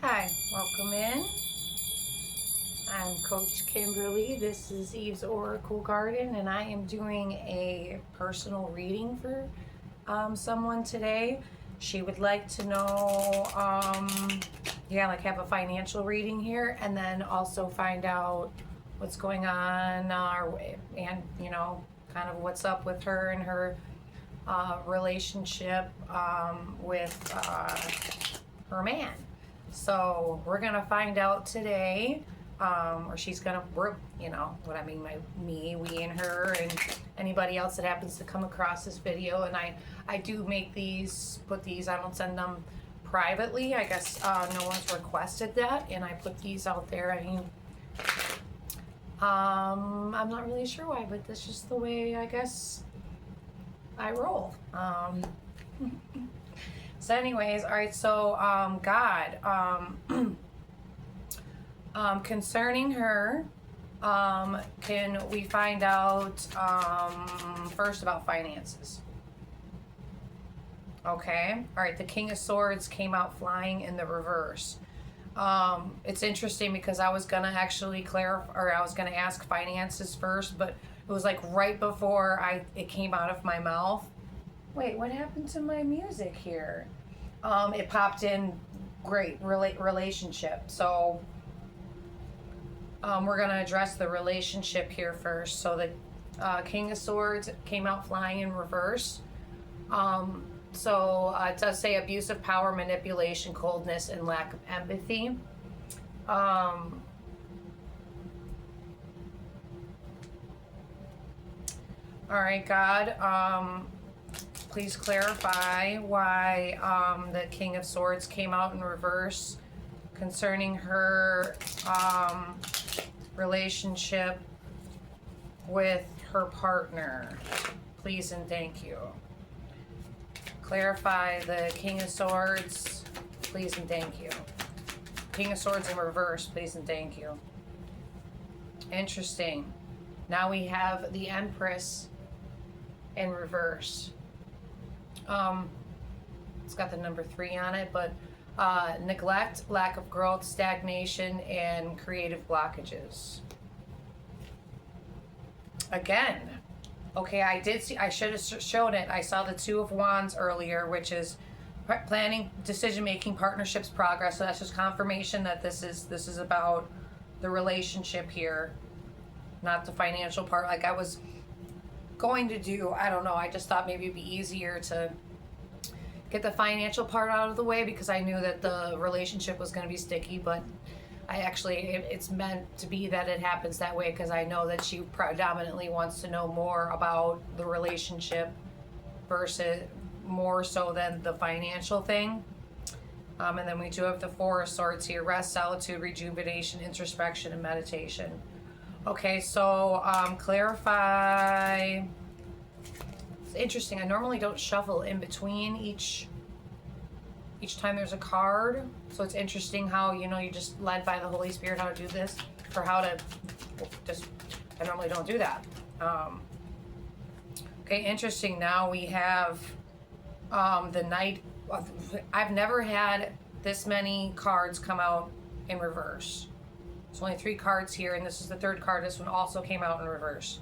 Hi, welcome in. I'm Coach Kimberly. This is Eve's Oracle Garden, and I am doing a personal reading for someone today. She would like to know, like have a financial reading here, and then also find out what's going on, and kind of what's up with her and her relationship with her man. So we're gonna find out today, or she's gonna, we and her, and anybody else that happens to come across this video. And I do make these, I don't send them privately. I guess no one's requested that, and I put these out there. I'm not really sure why, but that's just the way I guess I roll. So anyways, all right, so God, concerning her, can we find out first about finances? Okay, all right, the King of Swords came out flying in the reverse. It's interesting because I was gonna actually clarify, or I was gonna ask finances first, but it was like right before it came out of my mouth. Wait, what happened to my music here? It popped in, great, relationship. So we're going to address the relationship here first. So the King of Swords came out flying in reverse. It does say abusive power, manipulation, coldness, and lack of empathy. All right, God. Please clarify why the King of Swords came out in reverse concerning her relationship with her partner. Please and thank you. Clarify the King of Swords. Please and thank you. King of Swords in reverse. Please and thank you. Interesting. Now we have the Empress in reverse. It's got the number 3 on it, but neglect, lack of growth, stagnation, and creative blockages. Again, okay, I should have shown it. I saw the 2 of Wands earlier, which is planning, decision-making, partnerships, progress. So that's just confirmation that this is about the relationship here, not the financial part. Like I was going to do, I don't know, I just thought maybe it'd be easier to get the financial part out of the way because I knew that the relationship was going to be sticky, but it's meant to be that it happens that way because I know that she predominantly wants to know more about the relationship versus more so than the financial thing. And then we do have the 4 of Swords here: rest, solitude, rejuvenation, introspection, and meditation. Okay, so clarify. It's interesting. I normally don't shuffle in between each time there's a card. So it's interesting how, you're just led by the Holy Spirit how to do this, or how to I normally don't do that. Okay, interesting. Now we have the Knight. I've never had this many cards come out in reverse. There's only 3 cards here, and this is the 3rd card. This one also came out in reverse.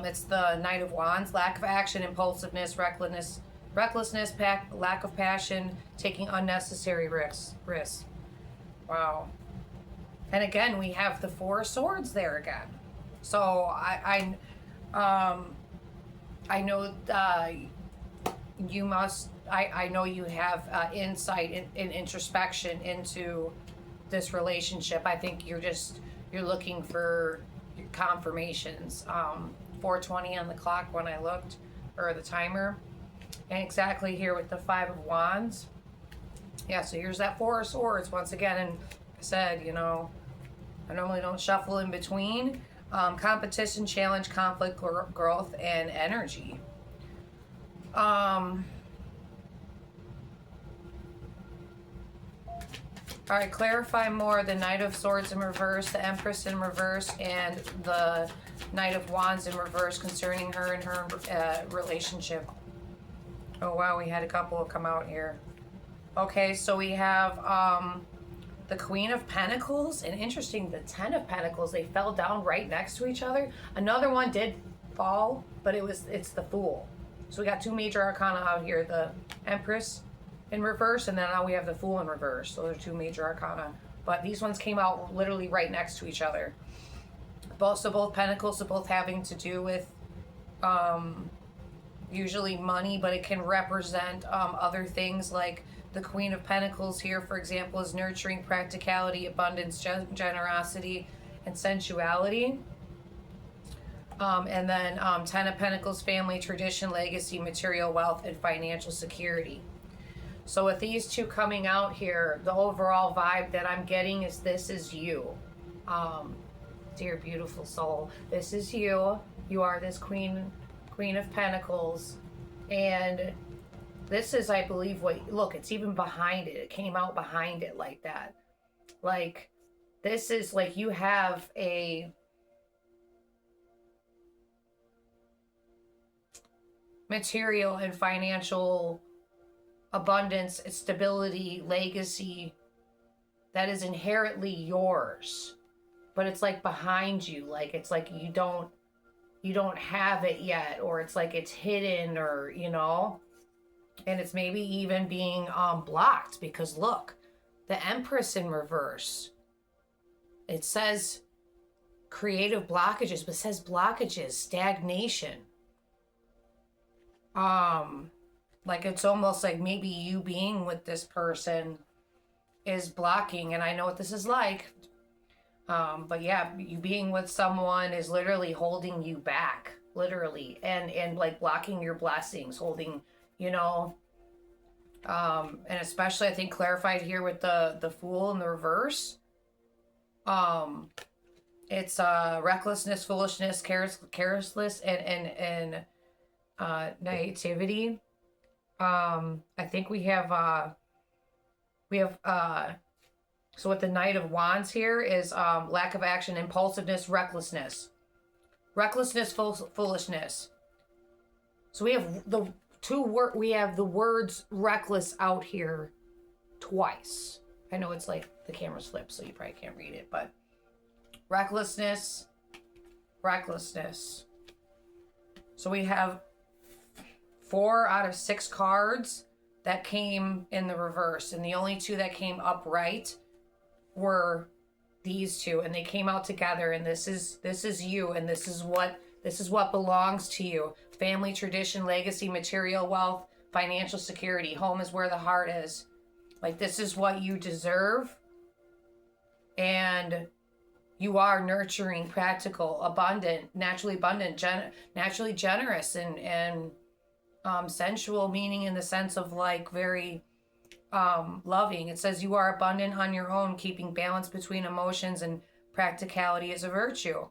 It's the Knight of Wands: lack of action, impulsiveness, recklessness, lack of passion, taking unnecessary risks. Wow. And again, we have the 4 of Swords there again. So I know you must. I know you have insight and introspection into this relationship. I think you're looking for confirmations. 4:20 on the clock when I looked, or the timer, and exactly here with the 5 of Wands. Yeah, so here's that 4 of Swords once again, and I said, I normally don't shuffle in between. Competition, challenge, conflict, growth, and energy. All right, clarify more. The Knight of Swords in reverse, the Empress in reverse, and the Knight of Wands in reverse concerning her and her relationship. Oh wow, we had a couple come out here. Okay, so we have the Queen of Pentacles, and interesting, the Ten of Pentacles, they fell down right next to each other. Another one did fall, but it's the Fool. So we got two major arcana out here, the Empress in reverse, and then now we have the Fool in reverse. So those are two major arcana. But these ones came out literally right next to each other. Both Pentacles are both having to do with usually money, but it can represent other things like the Queen of Pentacles here, for example, is nurturing, practicality, abundance, generosity, and sensuality. And then Ten of Pentacles, family, tradition, legacy, material wealth, and financial security. So with these two coming out here, the overall vibe that I'm getting is this is you. Dear beautiful soul, this is you. You are this Queen of Pentacles. And this is, I believe, what, look, it's even behind it. It came out behind it like that. Like, this is like you have a material and financial abundance, stability, legacy that is inherently yours. But it's like behind you. Like, it's like you don't have it yet, or it's like it's hidden, or, you know, and it's maybe even being blocked, because look, the Empress in reverse, it says creative blockages, but it says blockages, stagnation. Like it's almost like maybe you being with this person is blocking, and I know what this is like. But yeah, you being with someone is literally holding you back, literally, and like blocking your blessings, holding, you know, and especially I think clarified here with the Fool in the reverse. It's recklessness, foolishness, carelessness, and naivety. I think we have so with the Knight of Wands here is lack of action, impulsiveness, recklessness, foolishness. So we have the words reckless out here twice. I know it's like the camera's flipped, so you probably can't read it, but recklessness. So we have 4 out of 6 cards that came in the reverse, and the only 2 that came upright were these 2, and they came out together, and this is you, and this is what belongs to you. Family, tradition, legacy, material wealth, financial security. Home is where the heart is. Like, this is what you deserve, and you are nurturing, practical, abundant, naturally generous, and sensual, meaning in the sense of like very loving. It says you are abundant on your own, keeping balance between emotions and practicality is a virtue.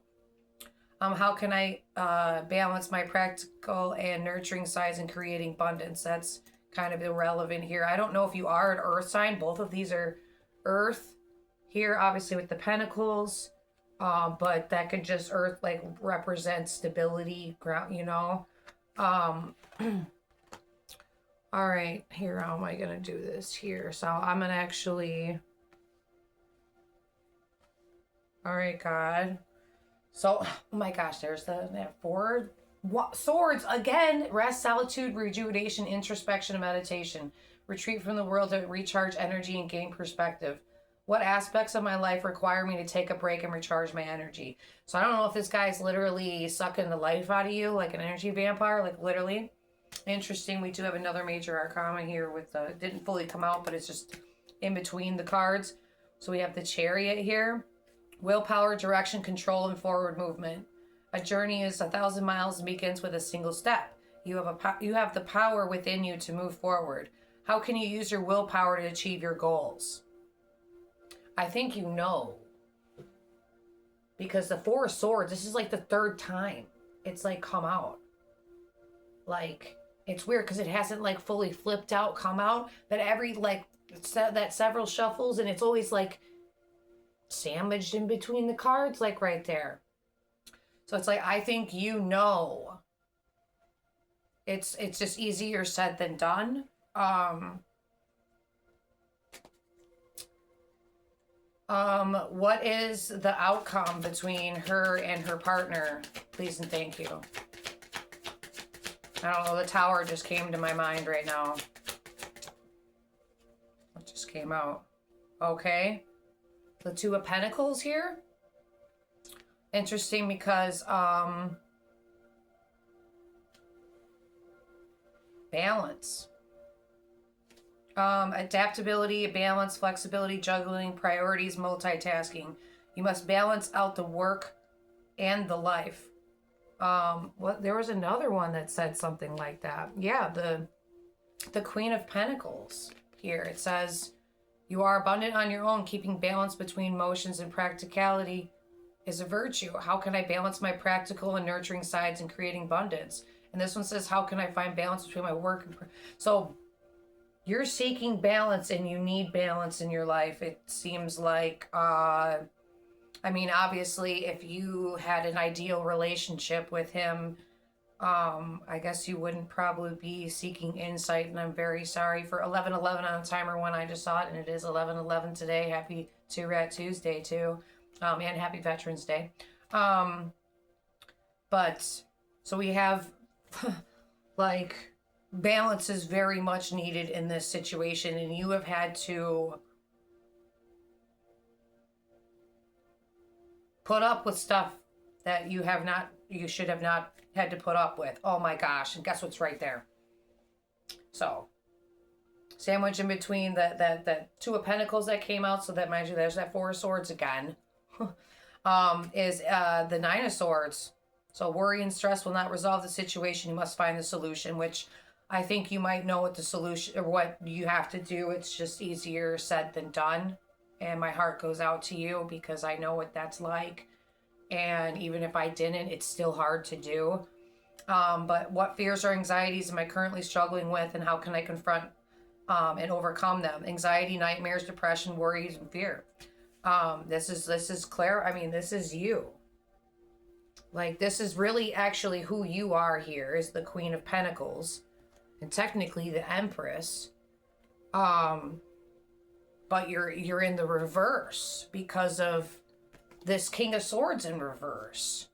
How can I balance my practical and nurturing sides and creating abundance? That's kind of irrelevant here. I don't know if you are an earth sign. Both of these are earth here, obviously with the pentacles, but that could just earth like represent stability, ground, you know. All right, here, how am I gonna do this here? So I'm gonna actually, all right, God. So, oh my gosh, there's that 4 swords again. Rest, solitude, rejuvenation, introspection, and meditation. Retreat from the world to recharge energy and gain perspective. What aspects of my life require me to take a break and recharge my energy? So I don't know if this guy's literally sucking the life out of you like an energy vampire, like literally. Interesting. We do have another major arcana here with the, didn't fully come out, but it's just in between the cards. So we have the Chariot here. Willpower, direction, control, and forward movement. A journey is 1,000 miles and begins with a single step. You have the power within you to move forward. How can you use your willpower to achieve your goals? I think you know. Because the 4 of Swords, this is like the 3rd time it's like come out. Like, it's weird because it hasn't like fully flipped out, come out, but every like that several shuffles, and it's always like sandwiched in between the cards, like right there. So it's like, I think you know. It's just easier said than done. What is the outcome between her and her partner? Please and thank you. I don't know, the Tower just came to my mind right now. It just came out. Okay. The Two of Pentacles here. Interesting because, balance. Adaptability, balance, flexibility, juggling, priorities, multitasking. You must balance out the work and the life. What, there was another one that said something like that. Yeah, the Queen of Pentacles here. It says, you are abundant on your own. Keeping balance between motions and practicality is a virtue. How can I balance my practical and nurturing sides in creating abundance? And this one says, how can I find balance between my work and... So you're seeking balance and you need balance in your life. It seems like, I mean, obviously, if you had an ideal relationship with him, I guess you wouldn't probably be seeking insight. And I'm very sorry for 11:11 on the timer when I just saw it. And it is 11:11 today. Happy Two Rat Tuesday, too. And happy Veterans Day. But, so we have, like... balance is very much needed in this situation, and you have had to put up with stuff that you should have not had to put up with. Oh my gosh, and guess what's right there? So, sandwich in between the Two of Pentacles that came out, so that, mind you, there's that Four of Swords again, is the Nine of Swords. So worry and stress will not resolve the situation. You must find the solution, which... I think you might know what the solution, or what you have to do. It's just easier said than done. And my heart goes out to you because I know what that's like. And even if I didn't, it's still hard to do. But what fears or anxieties am I currently struggling with, and how can I confront and overcome them? Anxiety, nightmares, depression, worries, and fear. This is Claire. I mean, this is you. Like, this is really actually who you are here, is the Queen of Pentacles. And technically the Empress, but you're in the reverse because of this King of Swords in reverse.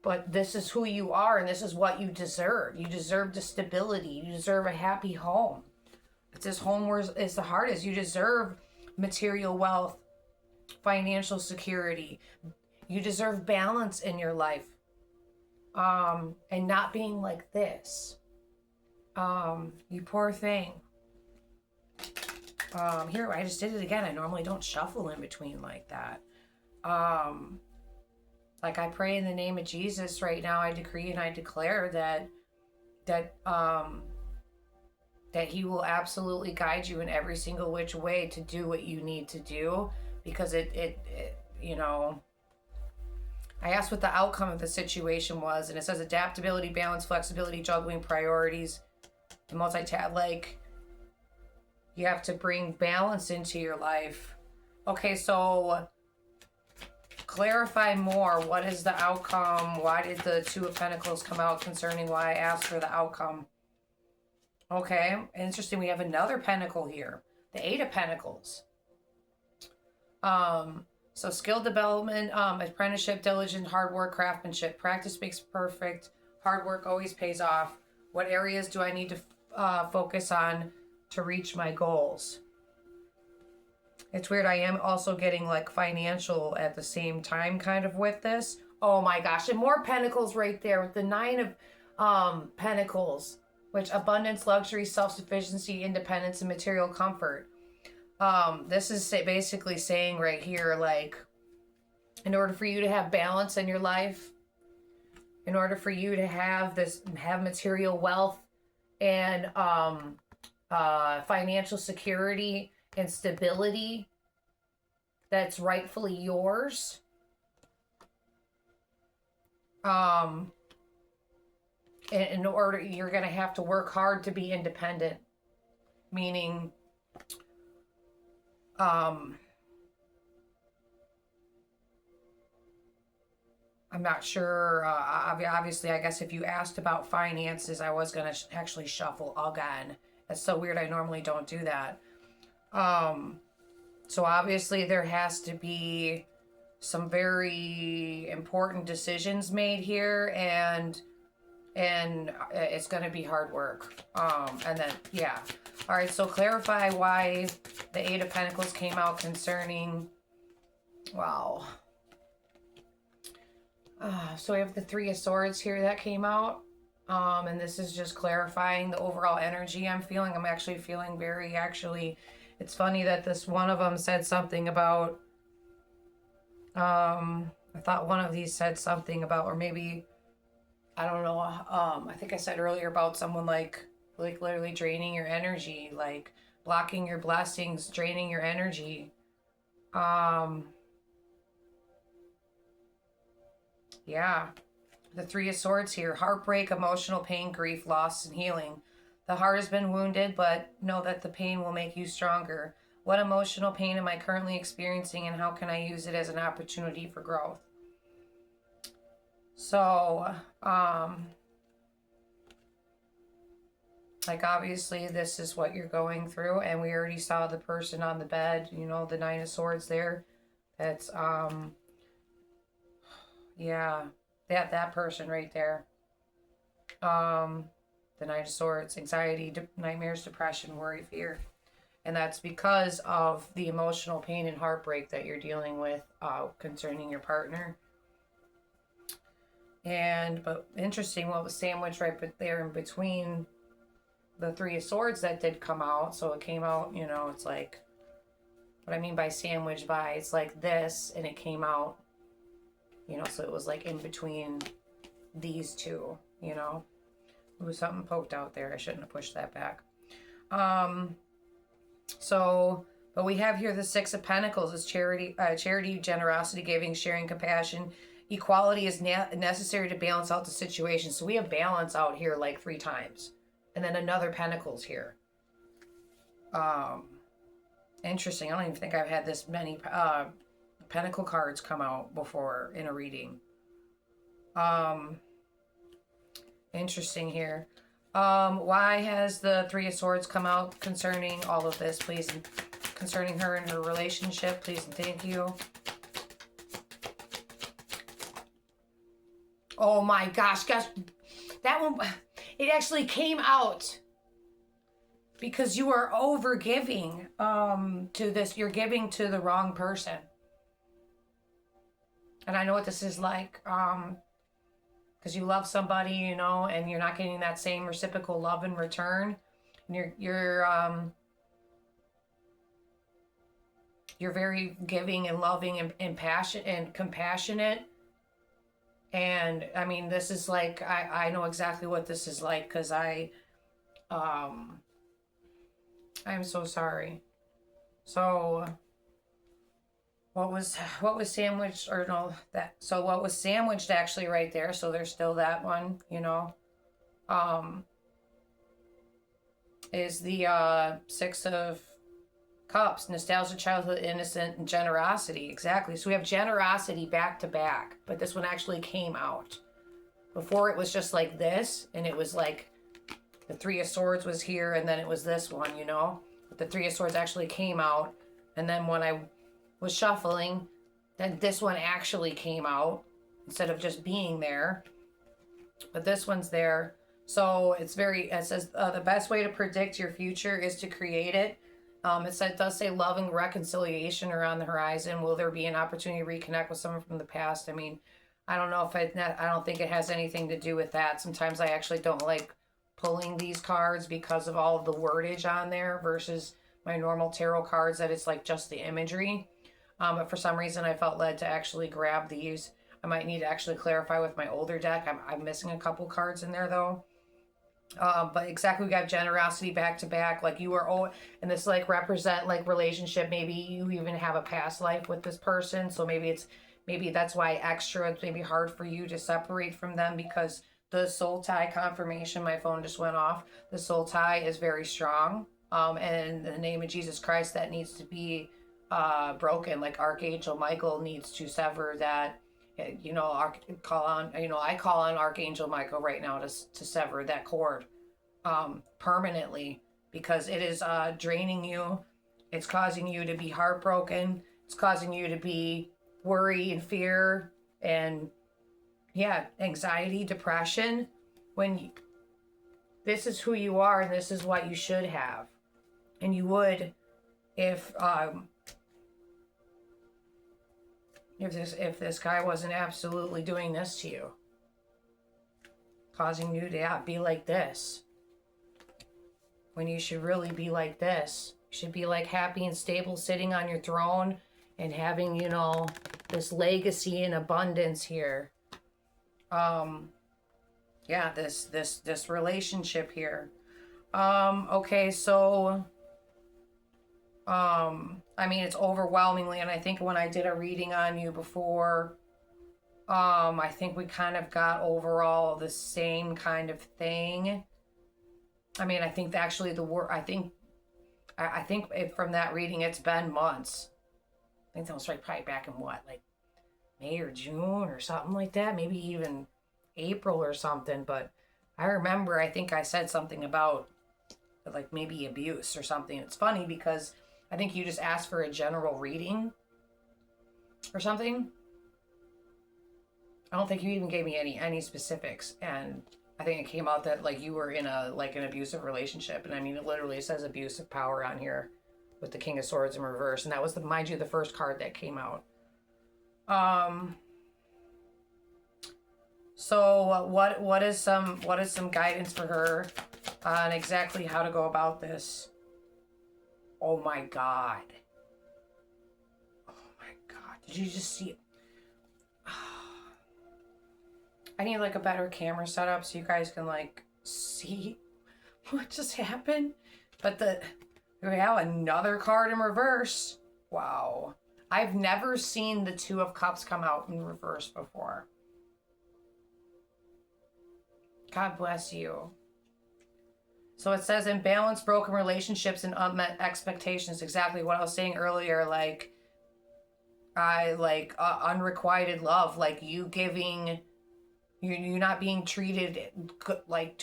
But this is who you are, and this is what you deserve. You deserve the stability. You deserve a happy home. It's this home where it's the hardest. You deserve material wealth, financial security. You deserve balance in your life, and not being like this. You poor thing. Here, I just did it again. I normally don't shuffle in between like that. Like, I pray in the name of Jesus right now. I decree and I declare that he will absolutely guide you in every single which way to do what you need to do, because it you know, I asked what the outcome of the situation was, and it says adaptability, balance, flexibility, juggling priorities, and like, you have to bring balance into your life. Okay, so clarify more. What is the outcome? Why did the Two of Pentacles come out concerning why I asked for the outcome? Okay, interesting. We have another pentacle here, the Eight of Pentacles. So skill development, apprenticeship, diligent, hard work, craftsmanship. Practice makes perfect. Hard work always pays off. What areas do I need to focus on to reach my goals? It's weird. I am also getting like financial at the same time kind of with this. Oh my gosh. And more pentacles right there with the Nine of Pentacles, which abundance, luxury, self-sufficiency, independence, and material comfort. This is basically saying right here, like, in order for you to have balance in your life, in order for you to have material wealth and financial security and stability that's rightfully yours, in order, you're going to have to work hard to be independent, meaning I'm not sure. Obviously, I guess if you asked about finances, I was going to actually shuffle again. That's so weird. I normally don't do that. So obviously there has to be some very important decisions made here, and it's going to be hard work. And then yeah. All right, so clarify why the Eight of Pentacles came out concerning, wow. So we have the Three of Swords here that came out. And this is just clarifying the overall energy I'm feeling. I'm actually feeling very, it's funny that this one of them said something about, I thought one of these said something about, or maybe, I don't know, I think I said earlier about someone like literally draining your energy, like blocking your blessings, draining your energy. Yeah. The Three of Swords here, heartbreak, emotional pain, grief, loss, and healing. The heart has been wounded, but know that the pain will make you stronger. What emotional pain am I currently experiencing, and how can I use it as an opportunity for growth? So, like obviously this is what you're going through, and we already saw the person on the bed, you know, the Nine of Swords there. That's, yeah, that person right there. The Nine of Swords, anxiety, nightmares, depression, worry, fear. And that's because of the emotional pain and heartbreak that you're dealing with concerning your partner. But interesting, what was sandwiched right there in between the Three of Swords that did come out. So it came out, you know, it's like, what I mean by sandwich by, it's like this, and it came out, you know, so it was like in between these two, you know. There was something poked out there. I shouldn't have pushed that back. But we have here the Six of Pentacles is charity, generosity, giving, sharing, compassion. Equality is necessary to balance out the situation. So we have balance out here like 3 times. And then another Pentacles here. Interesting. I don't even think I've had this many Pentacle cards come out before in a reading. Interesting here. Why has the Three of Swords come out concerning all of this, please? Concerning her and her relationship, please and thank you. Oh my gosh, that one, it actually came out because you are over giving to this. You're giving to the wrong person. And I know what this is like, because you love somebody, you know, and you're not getting that same reciprocal love in return. And you're very giving and loving and passionate and compassionate. And I mean, this is like, I know exactly what this is like, because I'm so sorry. So what was sandwiched, or no, so what was sandwiched actually right there, so there's still that one, you know, is the Six of Cups, nostalgia, childhood, innocent, and generosity. Exactly. So we have generosity back to back, but this one actually came out. Before it was just like this, and it was like the Three of Swords was here, and then it was this one, you know. But the Three of Swords actually came out, and then when I was shuffling, then this one actually came out instead of just being there. But this one's there. So it says the best way to predict your future is to create it. It does say love and reconciliation are on the horizon. Will there be an opportunity to reconnect with someone from the past? I mean, I don't know if I don't think it has anything to do with that. Sometimes I actually don't like pulling these cards because of all of the wordage on there versus my normal tarot cards that it's like just the imagery. But for some reason I felt led to actually grab these. I might need to actually clarify with my older deck. I'm missing a couple cards in there though. But exactly, we got generosity back to back, like you are, and this like represent like relationship. Maybe you even have a past life with this person, so maybe that's why it's maybe hard for you to separate from them, because the soul tie confirmation, my phone just went off. The soul tie is very strong, and in the name of Jesus Christ, that needs to be broken. Like Archangel Michael needs to sever that. You know, I call on Archangel Michael right now to sever that cord permanently, because it is draining you. It's causing you to be heartbroken. It's causing you to be worry and fear and, yeah, anxiety, depression. When you, this is who you are and this is what you should have. And you would if this guy wasn't absolutely doing this to you, causing you to be like this, when you should really be like this. You should be like happy and stable, sitting on your throne and having, you know, this legacy and abundance here. Yeah, this relationship here. Okay, so I mean, it's overwhelmingly, and I think when I did a reading on you before, I think we kind of got overall the same kind of thing. I mean, I think actually the word, I think from that reading, it's been months. I think that was right, probably back in what, like May or June or something like that, maybe even April or something. But I remember, I think I said something about like maybe abuse or something. It's funny because I think you just asked for a general reading or something. I don't think you even gave me any specifics, and I think it came out that like you were in an abusive relationship. And I mean, it literally says abuse of power on here with the King of Swords in reverse, and that was, mind you, the first card that came out. So what is some guidance for her on exactly how to go about this? Oh my God. Oh my God. Did you just see? I need like a better camera setup so you guys can like see what just happened. But we have another card in reverse. Wow. I've never seen the Two of Cups come out in reverse before. God bless you. So it says imbalance, broken relationships, and unmet expectations. Exactly what I was saying earlier. Like, unrequited love. Like you giving, you're not being treated like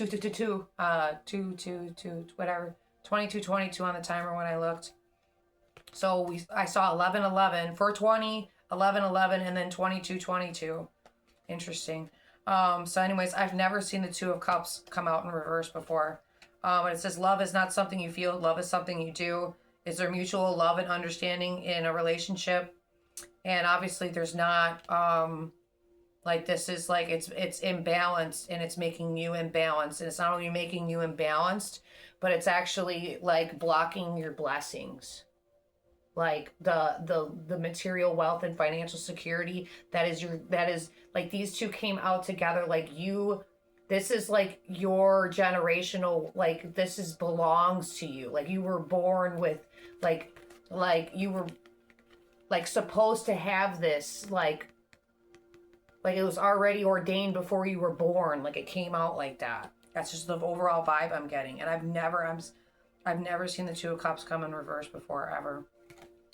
whatever, 22 on the timer when I looked. So I saw 11, 420, 11, and then 22. Interesting. So anyways, I've never seen the Two of Cups come out in reverse before. And it says love is not something you feel, love is something you do. Is there mutual love and understanding in a relationship? And obviously there's not, like this is like, it's imbalanced and it's making you imbalanced. And it's not only making you imbalanced, but it's actually like blocking your blessings. Like the material wealth and financial security that is like these two came out together. Like this is like your generational, like this belongs to you. Like you were born with like you were like supposed to have this, like it was already ordained before you were born. Like it came out like that. That's just the overall vibe I'm getting. And I've never seen the Two of Cups come in reverse before, ever.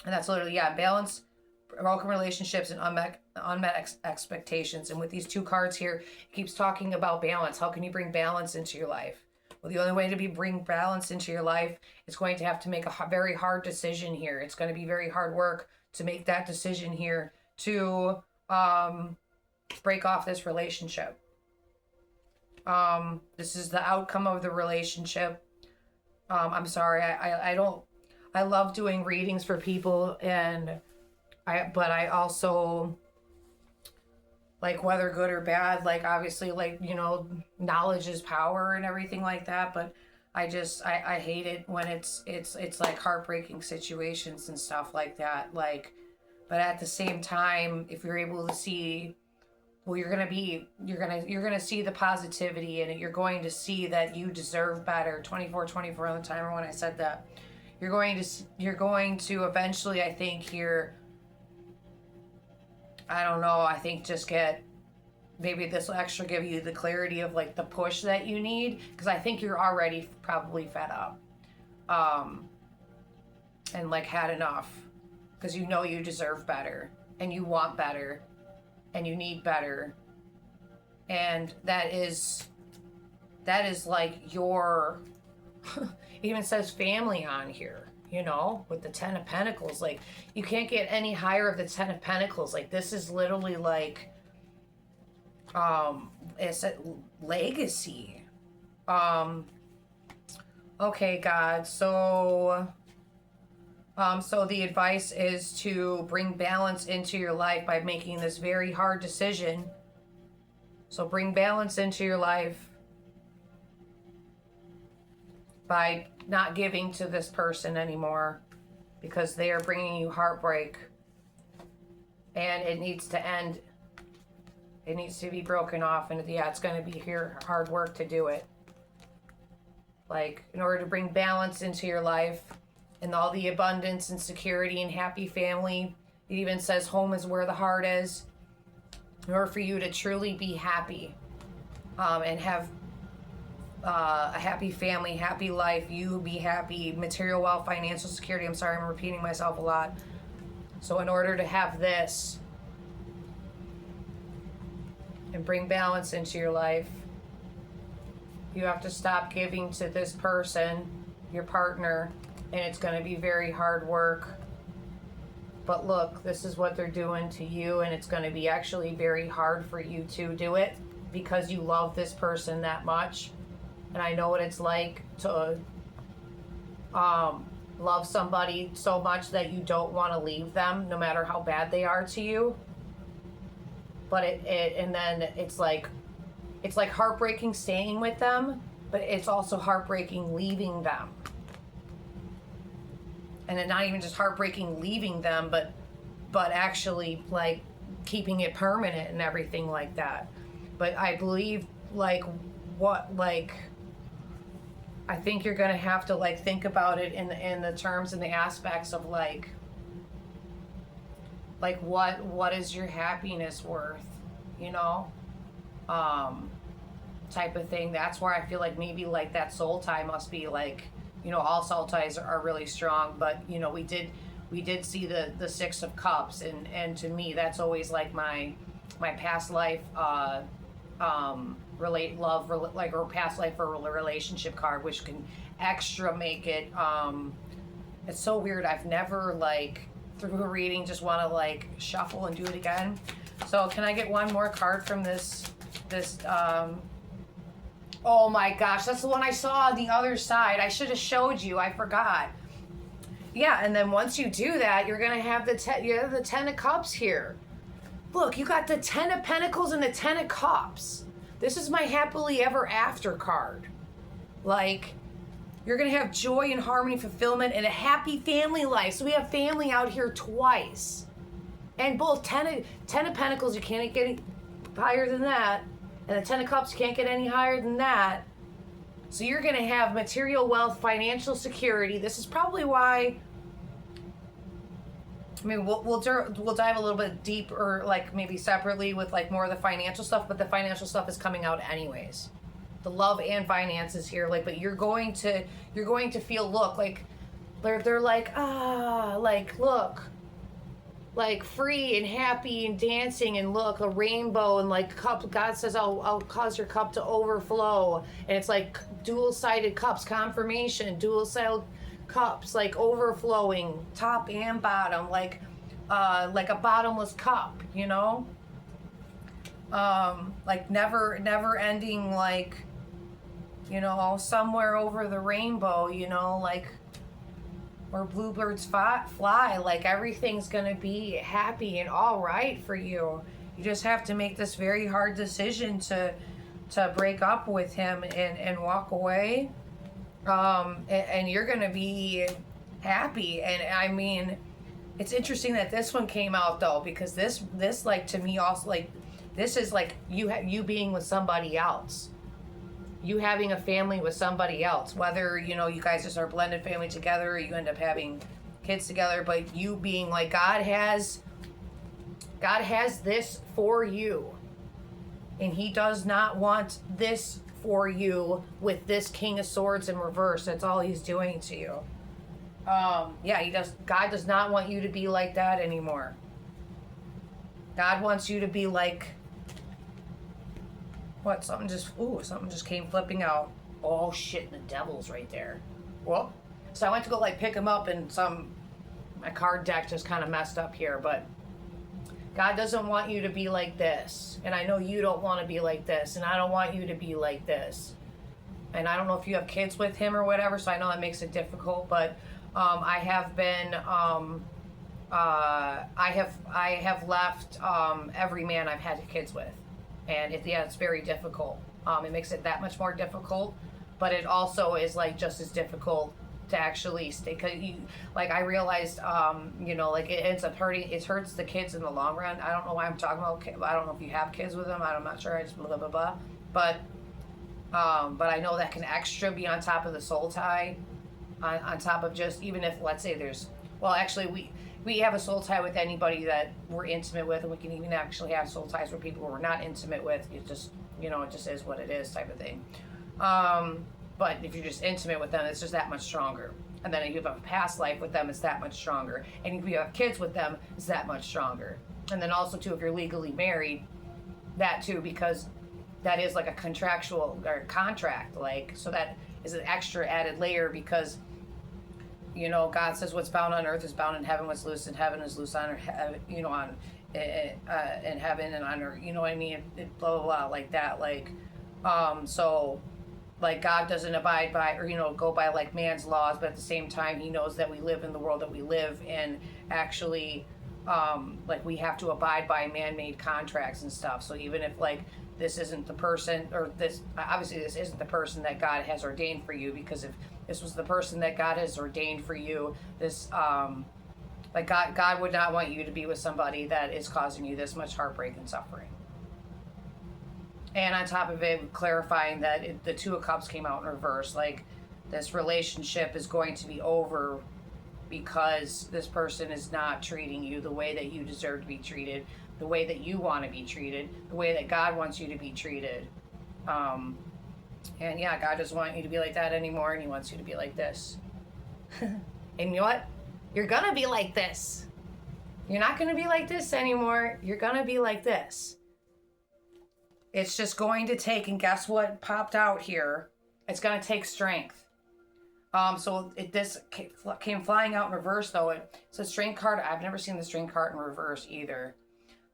And that's literally, yeah, balance, broken relationships, and unmet expectations. And with these two cards here, it keeps talking about balance. How can you bring balance into your life? Well, the only way to bring balance into your life is going to have to make a very hard decision here. It's going to be very hard work to make that decision here to break off this relationship. This is the outcome of the relationship. I'm sorry, I love doing readings for people, but I also, like, whether good or bad, like, obviously, like, you know, knowledge is power and everything like that, but I hate it when it's like heartbreaking situations and stuff like that, like, but at the same time, if you're able to see, well, you're gonna see the positivity in it. You're going to see that you deserve better. 24 on the timer when I said that. You're going to eventually, I think, here, I don't know, I think just get, maybe this will extra give you the clarity of like the push that you need, because I think you're already probably fed up and like had enough, because you know you deserve better and you want better and you need better, and that is like your it even says family on here. you know, with the Ten of Pentacles. Like, you can't get any higher of the Ten of Pentacles. Like, this is literally like, it's a legacy. Okay, God, so the advice is to bring balance into your life by making this very hard decision. So bring balance into your life by not giving to this person anymore, because they are bringing you heartbreak, and it needs to end. It needs to be broken off, and yeah, it's going to be hard work to do it. Like, in order to bring balance into your life and all the abundance and security and happy family, it even says home is where the heart is. In order for you to truly be happy, and have a happy family, happy life, you be happy, material wealth, financial security. I'm sorry, I'm repeating myself a lot. So in order to have this and bring balance into your life, you have to stop giving to this person, your partner, and it's going to be very hard work. But look, this is what they're doing to you, and it's going to be actually very hard for you to do it because you love this person that much. And I know what it's like to love somebody so much that you don't want to leave them, no matter how bad they are to you. But and then it's like heartbreaking staying with them, but it's also heartbreaking leaving them. And then not even just heartbreaking leaving them, but actually like keeping it permanent and everything like that. But I believe I think you're gonna have to like think about it in the terms and the aspects of like what is your happiness worth, you know? Type of thing. That's where I feel like maybe like that soul tie must be like, you know, all soul ties are really strong, but you know, we did see the Six of Cups, and to me that's always like my past life or past life or relationship card, which can extra make it it's so weird. I've never like through a reading just want to like shuffle and do it again. So can I get one more card from this oh my gosh, that's the one I saw on the other side. I should have showed you. I forgot. Yeah, and then once you do that, you're gonna have the Ten of Cups here. Look, you got the Ten of Pentacles and the Ten of Cups. This is my happily ever after card. Like, you're gonna have joy and harmony, fulfillment, and a happy family life. So we have family out here twice. And both Ten of Pentacles, you can't get any higher than that. And the Ten of Cups, you can't get any higher than that. So you're going to have material wealth, financial security. This is probably why, I mean, we'll dive a little bit deeper, like maybe separately with like more of the financial stuff, but the financial stuff is coming out anyways. The love and finances here, like, but you're going to feel, look, like they're like, like, look, like free and happy and dancing, and look, a rainbow, and like cup. God says, I'll cause your cup to overflow. And it's like dual-sided cups, confirmation, dual-sided cups, like overflowing, top and bottom, like a bottomless cup, you know? Like never ending, like, you know, somewhere over the rainbow, you know, like where bluebirds fly, like everything's gonna be happy and all right for you. You just have to make this very hard decision to break up with him and walk away, and you're gonna be happy. And I mean, it's interesting that this one came out though, because this like to me also, like, this is like you being with somebody else, you having a family with somebody else, whether, you know, you guys just are blended family together or you end up having kids together, but you being like, God has this for you, and he does not want this for you with this King of Swords in reverse. That's all he's doing to you. Yeah, God does not want you to be like that anymore. God wants you to be like, what? Something just came flipping out. Oh shit, the devil's right there. Well, So I went to go like pick him up, and my card deck just kind of messed up here, but God doesn't want you to be like this. And I know you don't want to be like this, and I don't want you to be like this. And I don't know if you have kids with him or whatever, so I know that makes it difficult, but I have been, I have left every man I've had kids with. And it's very difficult. It makes it that much more difficult, but it also is like just as difficult to actually stay, cause I realized, like it ends up hurting, it hurts the kids in the long run. I don't know why I'm talking about, I don't know if you have kids with them, I'm not sure, I just blah, blah, blah, but I know that can extra be on top of the soul tie, on top of just, even if, let's say we have a soul tie with anybody that we're intimate with, and we can even actually have soul ties with people we're not intimate with. It just, it just is what it is type of thing. But if you're just intimate with them, it's just that much stronger. And then if you have a past life with them, it's that much stronger. And if you have kids with them, it's that much stronger. And then also too, if you're legally married, that too, because that is like a contractual or contract, so that is an extra added layer, because God says what's bound on earth is bound in heaven, what's loose in heaven is loose on earth, in heaven and on earth, you know what I mean? Blah, blah, blah, like that. So God doesn't abide by, or, go by like man's laws, but at the same time, he knows that we live in the world that we live in, actually, we have to abide by man-made contracts and stuff. So even if this isn't the person, or this isn't the person that God has ordained for you, because if this was the person that God has ordained for you, this, God would not want you to be with somebody that is causing you this much heartbreak and suffering. And on top of it, clarifying that the Two of Cups came out in reverse, this relationship is going to be over because this person is not treating you the way that you deserve to be treated, the way that you want to be treated, the way that God wants you to be treated. And yeah, God doesn't want you to be like that anymore, and he wants you to be like this. And you know what? You're gonna be like this. You're not gonna be like this anymore. You're gonna be like this. It's just going to take, and guess what popped out here? It's gonna take strength. So this came flying out in reverse, though. It's a strength card. I've never seen the strength card in reverse either.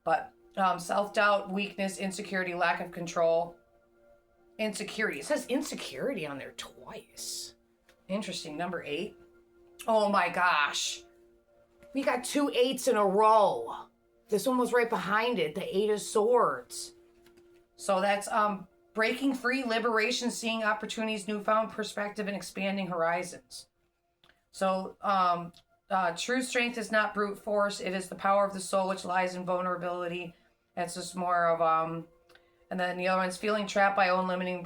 But self-doubt, weakness, insecurity, lack of control. Insecurity. It says insecurity on there twice. Interesting. Number 8. Oh my gosh. We got 2 8s in a row. This one was right behind it. The 8 of Swords. So that's breaking free, liberation, seeing opportunities, newfound perspective, and expanding horizons. So true strength is not brute force. It is the power of the soul, which lies in vulnerability. That's just more of and then the other one's feeling trapped by own limiting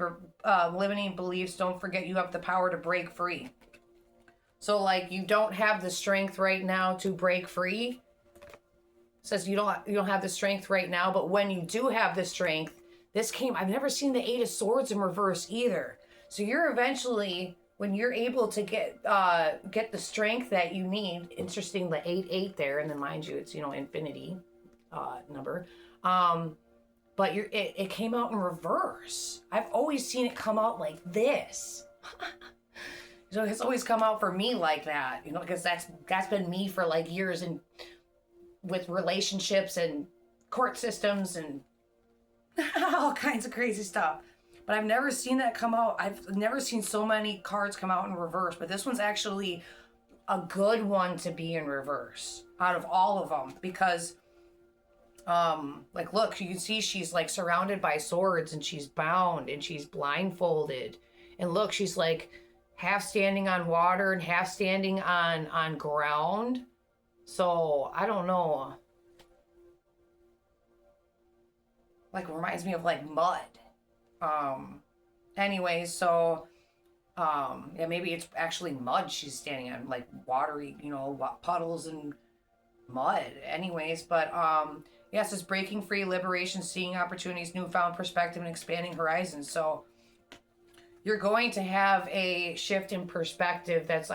beliefs. Don't forget you have the power to break free. So you don't have the strength right now to break free. It says you don't have the strength right now, but when you do have the strength, I've never seen the 8 of Swords in reverse either. So you're eventually, when you're able to get the strength that you need, interesting, the 8-8 there, and then mind you, it's infinity number. But it came out in reverse. I've always seen it come out like this. So it's always come out for me like that, because that's been me for years, and with relationships and court systems and all kinds of crazy stuff. But I've never seen that come out. I've never seen so many cards come out in reverse, but this one's actually a good one to be in reverse out of all of them, because look, you can see she's surrounded by swords, and she's bound, and she's blindfolded, and look, she's half standing on water and half standing on ground. So I don't know, reminds me of mud. Anyways, so yeah, maybe it's actually mud she's standing on, watery, puddles and mud. Anyways, but yes, it's breaking free, liberation, seeing opportunities, newfound perspective, and expanding horizons. So you're going to have a shift in perspective that's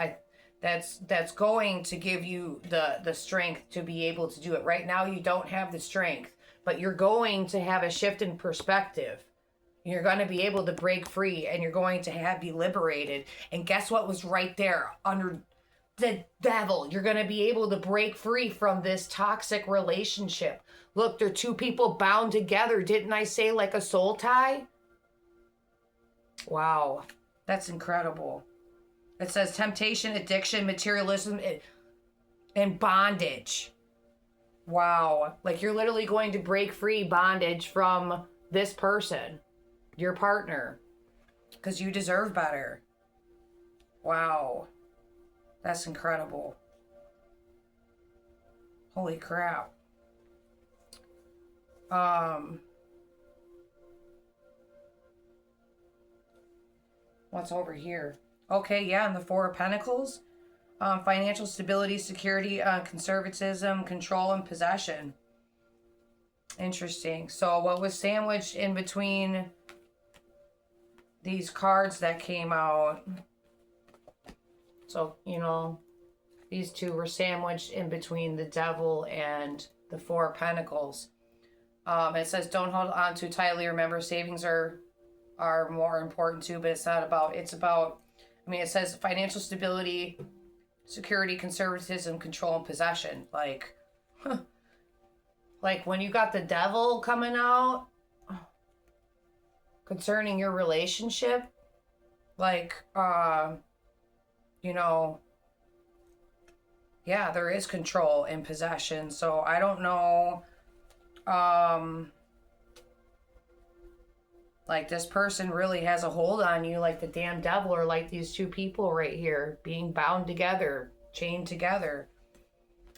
going to give you the strength to be able to do it. Right now you don't have the strength, but you're going to have a shift in perspective. You're going to be able to break free, and you're going to be liberated. And guess what was right there under the devil? You're going to be able to break free from this toxic relationship. Look, they're two people bound together. Didn't I say like a soul tie? Wow, that's incredible. It says temptation, addiction, materialism, and bondage. Wow, like you're literally going to break free bondage from this person, your partner, because you deserve better. Wow, that's incredible. Holy crap. What's over here? Okay, yeah, and the Four of Pentacles. Financial stability, security, conservatism, control, and possession. Interesting. So what was sandwiched in between these cards that came out? So, you know, these two were sandwiched in between the devil and the Four of Pentacles. It says don't hold on too tightly. Remember, savings are more important too, but it's about, I mean, it says financial stability, security, conservatism, control, and possession. Like, like when you got the devil coming out concerning your relationship, like, you know, yeah, there is control and possession. So I don't know, like this person really has a hold on you, like the damn devil, or like these two people right here being bound together, chained together.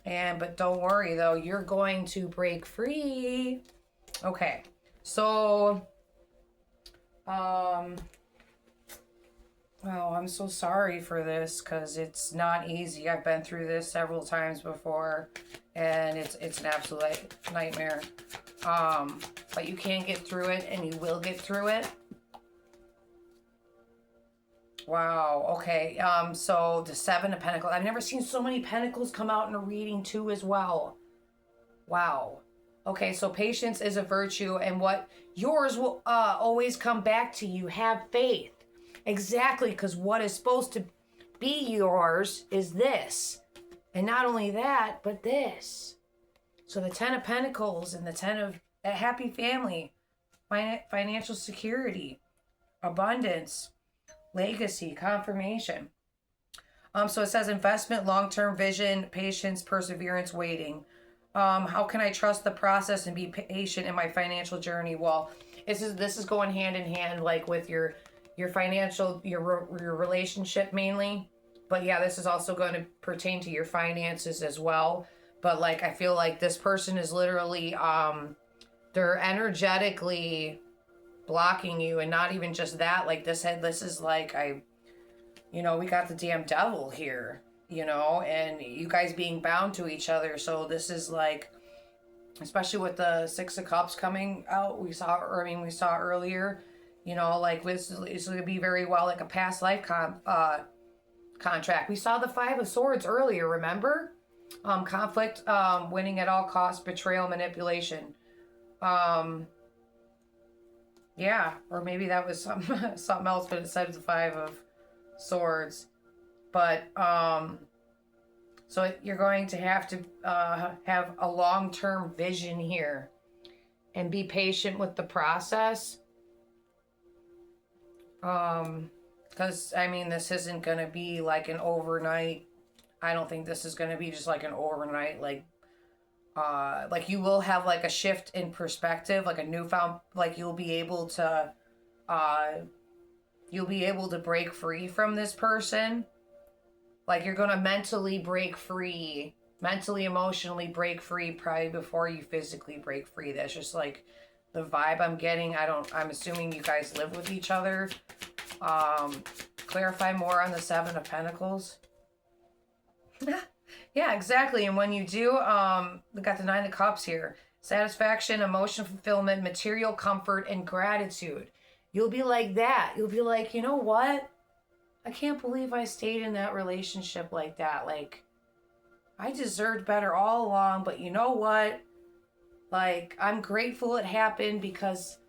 But don't worry though, you're going to break free. Okay, so, oh, I'm so sorry for this because it's not easy. I've been through this several times before, and it's an absolute nightmare. But you can get through it, and you will get through it. Wow, okay. So the Seven of Pentacles. I've never seen so many pentacles come out in a reading too as well. Wow. Okay, so patience is a virtue, and what yours will always come back to you. Have faith. Exactly, because what is supposed to be yours is this. And not only that, but this. So the Ten of Pentacles and the Ten of a happy family, financial security, abundance, legacy, confirmation. So it says investment, long-term vision, patience, perseverance, waiting. How can I trust the process and be patient in my financial journey? Well, this is going hand in hand, like with your financial, your relationship mainly. But yeah, this is also going to pertain to your finances as well. But like, I feel like this person is literally, they're energetically blocking you, and not even just that. Like this is like, we got the damn devil here, and you guys being bound to each other. So this is like, especially with the Six of Cups coming out, we saw earlier, like this is going to be very well like a past life contract. We saw the Five of Swords earlier, remember? Conflict, winning at all costs, betrayal, manipulation. Yeah, or maybe that was something else, but it said the Five of Swords. But so you're going to have a long-term vision here and be patient with the process. Because I mean, this isn't going to be like an overnight. I don't think this is going to be just like an overnight, like you will have like a shift in perspective, like a newfound, like you'll be able to break free from this person. Like you're going to mentally break free, mentally, emotionally break free probably before you physically break free. That's just like the vibe I'm getting. I'm assuming you guys live with each other. Clarify more on the Seven of Pentacles. Yeah, exactly. And when you do, we got the Nine of Cups here. Satisfaction, emotional fulfillment, material comfort, and gratitude. You'll be like that. You'll be like, you know what? I can't believe I stayed in that relationship like that. Like, I deserved better all along, but you know what? Like, I'm grateful it happened because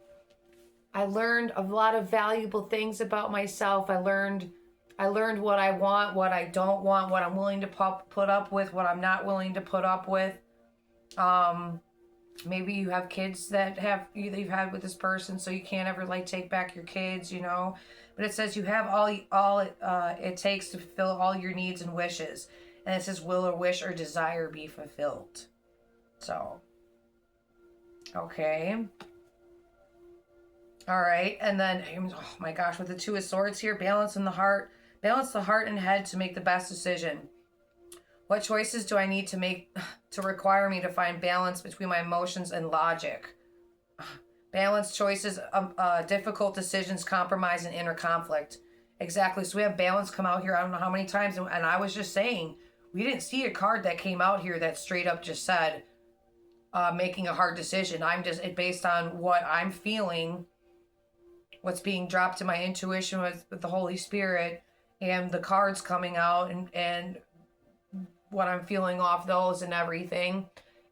I learned a lot of valuable things about myself. I learned what I want, what I don't want, what I'm willing to put up with, what I'm not willing to put up with. Maybe you have kids that you've had with this person, so you can't ever like take back your kids, you know. But it says you have all it takes to fulfill all your needs and wishes, and it says will or wish or desire be fulfilled. So, okay. All right, and then, oh my gosh, with the Two of Swords here, balance the heart and head to make the best decision. What choices do I need to make to require me to find balance between my emotions and logic? Balanced choices, difficult decisions, compromise, and inner conflict. Exactly. So we have balance come out here. I don't know how many times, and I was just saying, we didn't see a card that came out here that straight up just said, making a hard decision. It based on what I'm feeling, what's being dropped to my intuition with the Holy Spirit, and the cards coming out, and what I'm feeling off those and everything,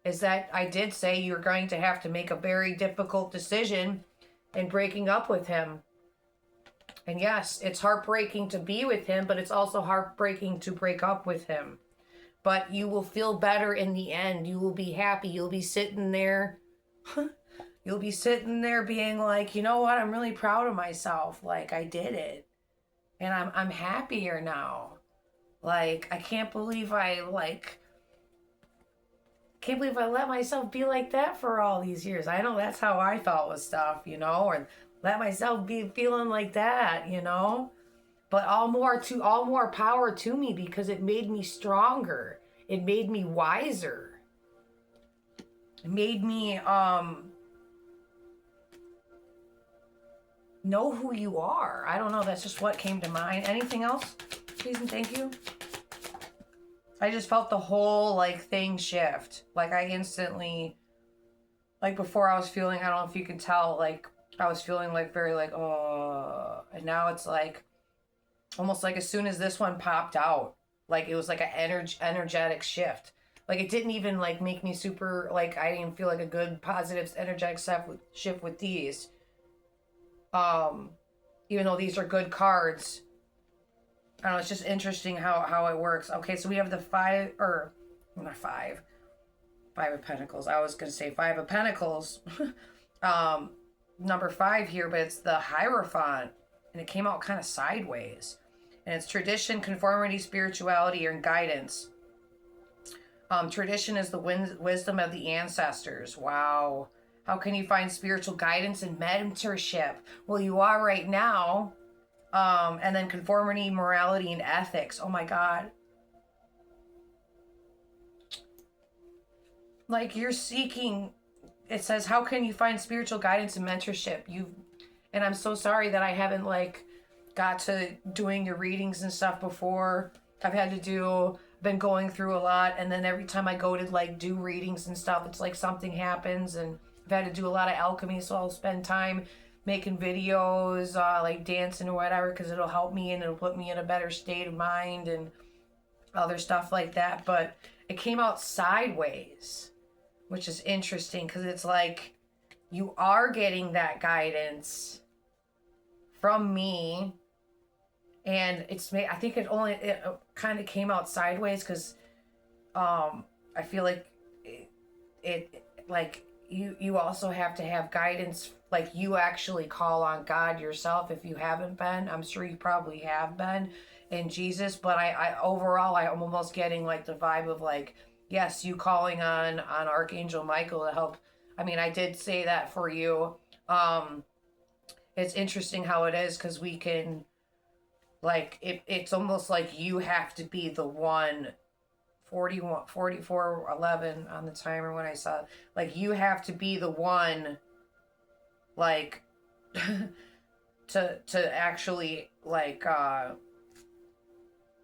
is that I did say you're going to have to make a very difficult decision in breaking up with him. And yes, it's heartbreaking to be with him, but it's also heartbreaking to break up with him. But you will feel better in the end. You will be happy. You'll be sitting there. You'll be sitting there being like, you know what? I'm really proud of myself. Like, I did it. And I'm happier now. Like, I can't believe I let myself be like that for all these years. I know that's how I felt with stuff, you know, or let myself be feeling like that, you know. But all more power to me, because it made me stronger. It made me wiser. It made me know who you are. I don't know, that's just what came to mind. Anything else? Please and thank you. I just felt the whole thing shift. Like I instantly, before I was feeling, I don't know if you can tell, I was feeling very oh, and now it's almost as soon as this one popped out, it was an energetic shift. It didn't even make me super, I didn't feel a good positive energetic shift with these. Even though these are good cards, I don't know, it's just interesting how it works. Okay, so we have the five of Pentacles. I was going to say Five of Pentacles. Number 5 here, but it's the Hierophant, and it came out kind of sideways. And it's tradition, conformity, spirituality, and guidance. Tradition is the wisdom of the ancestors. Wow. How can you find spiritual guidance and mentorship? Well, you are right now. And then conformity, morality, and ethics. Oh my God. You're seeking, it says, how can you find spiritual guidance and mentorship? And I'm so sorry that I haven't got to doing your readings and stuff before. Been going through a lot, and then every time I go to do readings and stuff, it's something happens, and I've had to do a lot of alchemy, so I'll spend time making videos, dancing or whatever, because it'll help me and it'll put me in a better state of mind and other stuff like that. But it came out sideways, which is interesting, because it's you are getting that guidance from me. And I think it kind of came out sideways because I feel you also have to have guidance. You actually call on God yourself if you haven't been. I'm sure you probably have been in Jesus, but I overall I'm almost getting the vibe of yes, you calling on Archangel Michael to help. I mean, I did say that for you. It's interesting how it is, because we can it's almost you have to be the one. 44:11 on the timer when I saw you have to be the one to actually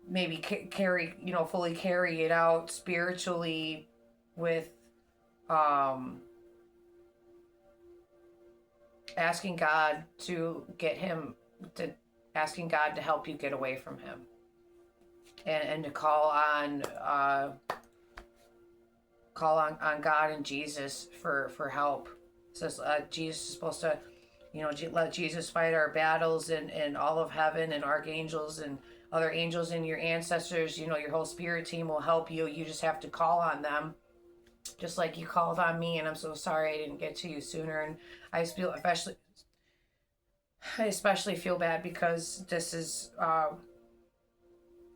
maybe carry, fully carry it out spiritually with asking God to help you get away from him, and to call on God and Jesus for help. It says Jesus is supposed to You know, let Jesus fight our battles, and all of heaven and archangels and other angels and your ancestors, you know, your whole spirit team will help you. You just have to call on them, just like you called on me. And I'm so sorry I didn't get to you sooner. And I especially feel bad because this is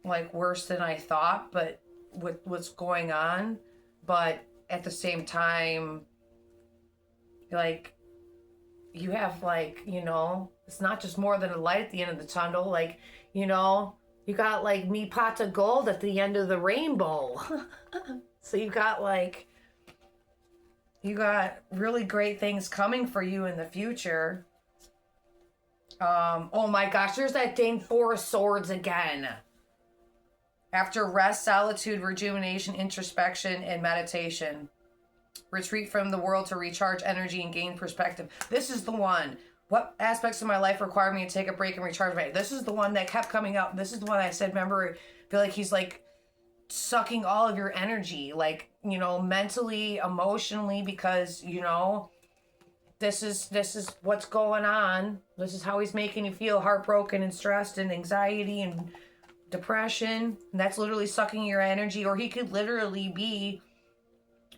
like worse than I thought, but with what's going on. But at the same time, like, you have, like, you know, it's not just more than a light at the end of the tunnel. Like, you know, you got like me pot of gold at the end of the rainbow. So you got really great things coming for you in the future. Oh my gosh, there's that dang Four of Swords again. After rest, solitude, rejuvenation, introspection, and meditation. Retreat from the world to recharge energy and gain perspective. This is the one. What aspects of my life require me to take a break and recharge my... This is the one that kept coming up. This is the one I said, remember, I feel like he's like sucking all of your energy. Like, you know, mentally, emotionally, because, you know, this is what's going on. This is how he's making you feel heartbroken and stressed and anxiety and depression. And that's literally sucking your energy. Or he could literally be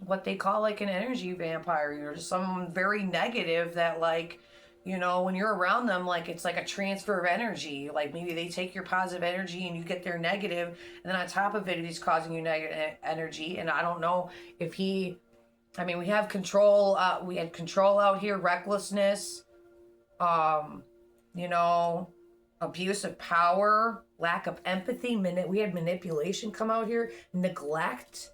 what they call like an energy vampire. You know, just someone very negative that, like, you know, when you're around them, like, it's like a transfer of energy. Like, maybe they take your positive energy and you get their negative, and then on top of it, he's causing you negative energy. And I don't know if he... I mean, we have control. We had control out here, recklessness, you know, abuse of power, lack of empathy. We had manipulation come out here, neglect,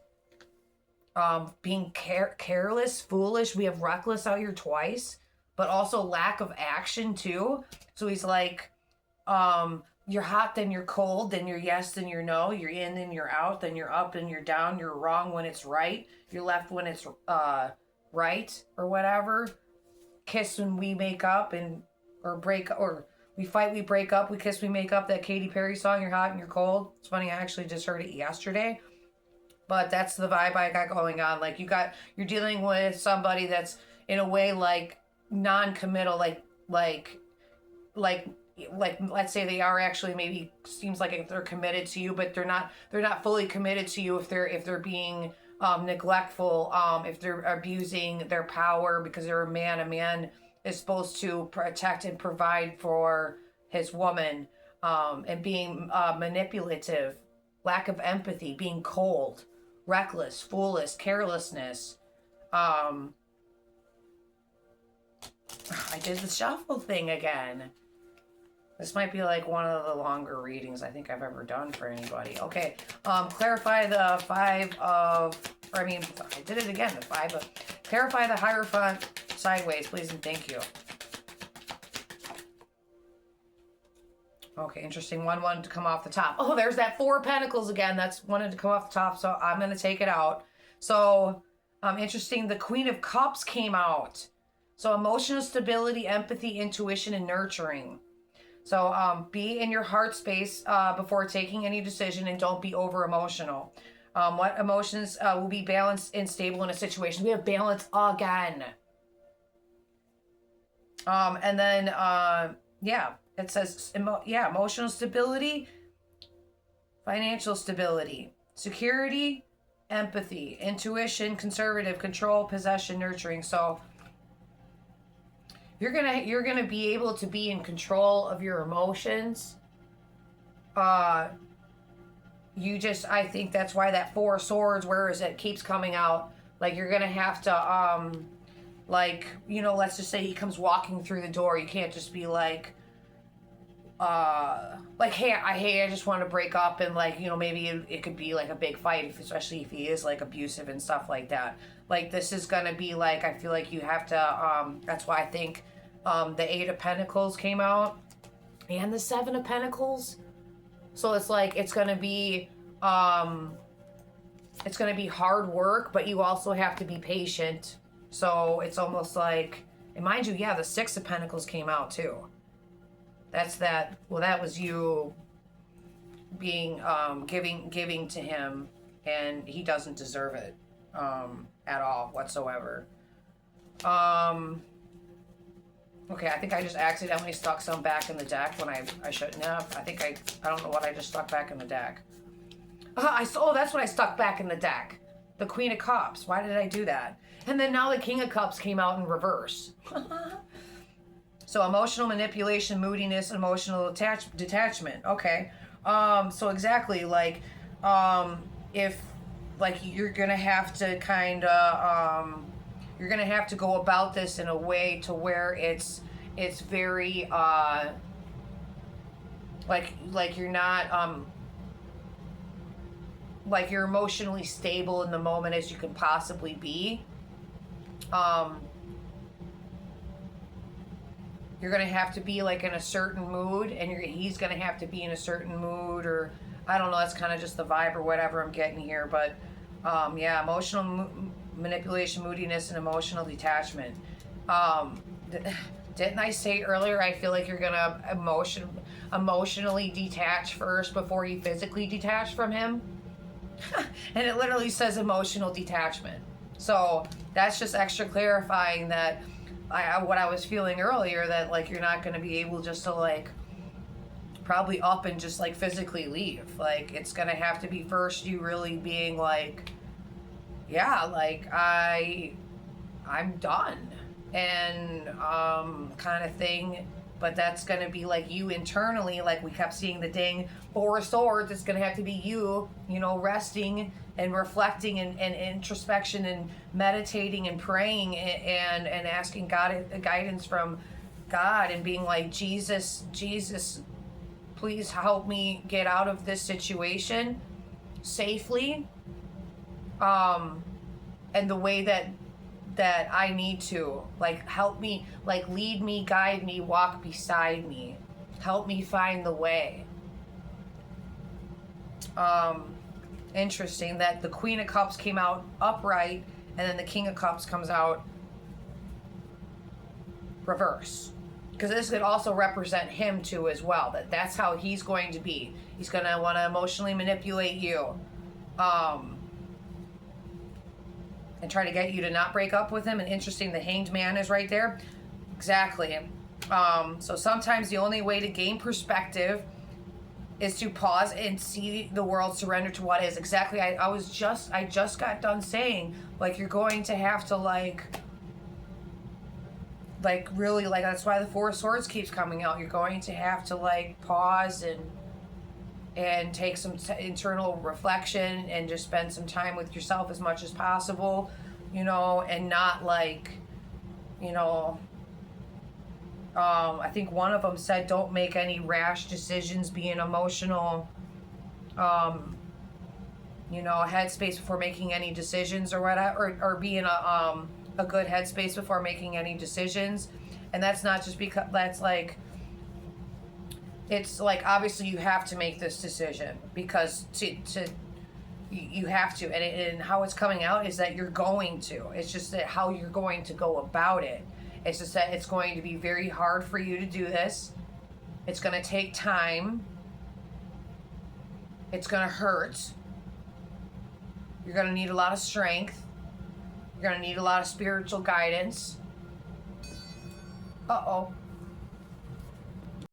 being careless, foolish. We have reckless out here twice, but also lack of action too. So he's like, you're hot, then you're cold, then you're yes, then you're no, you're in, then you're out, then you're up, then you're down, you're wrong when it's right, you're left when it's right, or whatever. Kiss when we make up, or break, or we fight, we break up, we kiss, we make up, that Katy Perry song, you're hot and you're cold. It's funny, I actually just heard it yesterday, but that's the vibe I got going on. Like, you're dealing with somebody that's in a way like non-committal, like let's say they are actually, maybe seems like if they're committed to you, but they're not fully committed to you if they're being neglectful, if they're abusing their power because they're a man. A man is supposed to protect and provide for his woman, and being manipulative, lack of empathy, being cold, reckless, foolish, carelessness. I did the shuffle thing again. This might be like one of the longer readings I think I've ever done for anybody. Okay, clarify the I did it again, the 5 of... Clarify the Hierophant sideways, please, and thank you. Okay, interesting. One wanted to come off the top. Oh, there's that 4 of Pentacles again. That's wanted to come off the top, so I'm going to take it out. So, interesting. The Queen of Cups came out. So, emotional stability, empathy, intuition, and nurturing. So, be in your heart space before taking any decision, and don't be over emotional. What emotions will be balanced and stable in a situation? We have balance again. And then, yeah, it says, emotional stability, financial stability, security, empathy, intuition, conservative, control, possession, nurturing. So you're gonna be able to be in control of your emotions. I think that's why that 4 of Swords, whereas it keeps coming out, like, you're gonna have to, like, you know, let's just say he comes walking through the door. You can't just be like, hey, I just want to break up, and, like, you know, maybe it could be like a big fight, especially if he is like abusive and stuff like that. Like, this is gonna be like, I feel like you have to, that's why I think, the 8 of Pentacles came out, and the 7 of Pentacles. So it's like, it's gonna be hard work, but you also have to be patient. So it's almost like, and mind you, yeah, the 6 of Pentacles came out too. That's that. Well, that was you being giving to him, and he doesn't deserve it at all whatsoever. Okay, I think I just accidentally stuck some back in the deck when I shouldn't have. I don't know what I just stuck back in the deck. Oh, that's what I stuck back in the deck. The Queen of Cups. Why did I do that? And then now the King of Cups came out in reverse. So emotional manipulation, moodiness, emotional detachment. Okay. So exactly like, if like you're gonna have to kind of, you're gonna have to go about this in a way to where it's very like you're not like you're emotionally stable in the moment as you can possibly be. You're gonna have to be like in a certain mood, and he's gonna have to be in a certain mood, or I don't know. That's kind of just the vibe or whatever I'm getting here, but yeah, emotional manipulation, moodiness, and emotional detachment. Didn't I say earlier? I feel like you're gonna emotionally detach first before you physically detach from him. And it literally says emotional detachment. So that's just extra clarifying that what I was feeling earlier, that like you're not going to be able just to like probably up and just like physically leave. Like it's going to have to be first you really being like, yeah, like I'm done, and kind of thing. But that's going to be like you internally, like we kept seeing the dang Four of Swords. It's going to have to be you, resting and reflecting and introspection and meditating and praying and asking God guidance from God and being like, Jesus, please help me get out of this situation safely, and the way that I need to, like, help me, like, lead me, guide me, walk beside me, help me find the way. Interesting that the Queen of Cups came out upright, and then the King of Cups comes out reverse, because this could also represent him too as well, that's how he's going to be. He's going to want to emotionally manipulate you, and try to get you to not break up with him. And interesting, the Hanged Man is right there. Exactly. So sometimes the only way to gain perspective is to pause and see the world surrender to what is. Exactly. I just got done saying, like, you're going to have to like really, like, that's why the Four of Swords keeps coming out. You're going to have to like pause and take some internal reflection and just spend some time with yourself as much as possible, and not like, I think one of them said, don't make any rash decisions, be an emotional, headspace before making any decisions or whatever, or be in a good headspace before making any decisions. And that's not just because that's like, it's like, obviously you have to make this decision because you have to, and how it's coming out is that you're going to. It's just that how you're going to go about it. It's just that it's going to be very hard for you to do this. It's going to take time. It's going to hurt. You're going to need a lot of strength. You're going to need a lot of spiritual guidance. Uh-oh.